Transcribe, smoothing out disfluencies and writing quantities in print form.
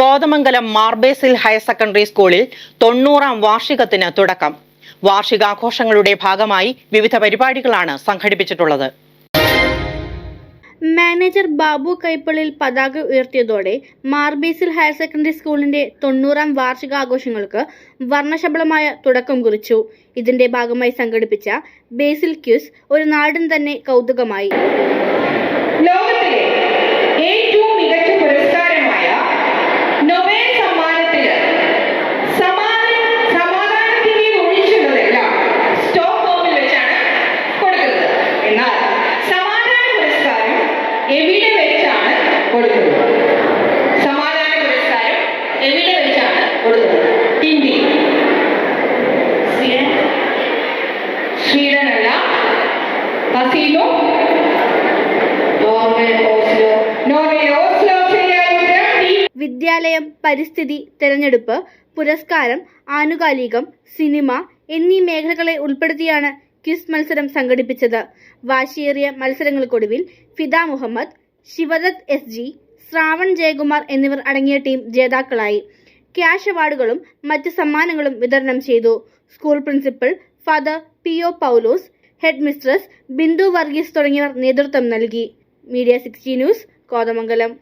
Kothamangalam Mar Basil higher secondary സ്കൂളിൽ 90ാം വാർഷികത്തിന് തുടക്കം. വാർഷികാഘോഷങ്ങളുടെ ഭാഗമായി വിവിധ പരിപാടികളാണ് സംഘടിപ്പിച്ചിട്ടുള്ളത്. മാനേജർ ബാബു കൈപ്പള്ളിൽ പതാക ഉയർത്തിയതോടെ മാർബേസിൽ ഹയർ സെക്കൻഡറി സ്കൂളിന്റെ 90ാം വാർഷികാഘോഷങ്ങൾക്ക് വർണ്ണശബളമായ തുടക്കം കുറിച്ചു. ഇതിന്റെ ഭാഗമായി സംഘടിപ്പിച്ച ബേസിൽ ക്യൂസ് ഒരു നാടിന് തന്നെ കൗതുകമായി. ലോകത്തിലെ ഏറ്റവും മികച്ച പുരസ്കാരമായ നൊബേൽ സമ്മാനത്തിന് സമാധാനത്തിന്റെ ഒഴിച്ചുള്ളതെല്ലാം സ്റ്റോക്ക്ഹോമിൽ വെച്ചാണ് കൊടുക്കുന്നത്. എന്നാൽ സമാധാന പുരസ്കാരം എവിടെ വെച്ചാണ് കൊടുക്കുന്നത്? സമാധാന പുരസ്കാരം എവിടെ വെച്ചാണ് കൊടുക്കുന്നത്? ഇന്ത്യ, സ്വീഡനല്ല, ബസീലോ, വിദ്യാലയം, പരിസ്ഥിതി, തെരഞ്ഞെടുപ്പ്, പുരസ്കാരം, ആനുകാലികം, സിനിമ എന്നീ മേഖലകളെ ഉൾപ്പെടുത്തിയാണ് ക്വിസ് മത്സരം സംഘടിപ്പിച്ചത്. വാശിയേറിയ മത്സരങ്ങൾക്കൊടുവിൽ ഫിദ മുഹമ്മദ്, ശിവദത്ത് SG, ശ്രാവൺ ജയകുമാർ എന്നിവർ അടങ്ങിയ ടീം ജേതാക്കളായി. ക്യാഷ് അവാർഡുകളും മറ്റ് സമ്മാനങ്ങളും വിതരണം ചെയ്തു. സ്കൂൾ പ്രിൻസിപ്പൽ ഫാദർ PO പൗലോസ്, ഹെഡ് മിസ്ട്രസ് ബിന്ദു വർഗീസ് തുടങ്ങിയവർ നേതൃത്വം നൽകി. Media 60 news, Kothamangalam.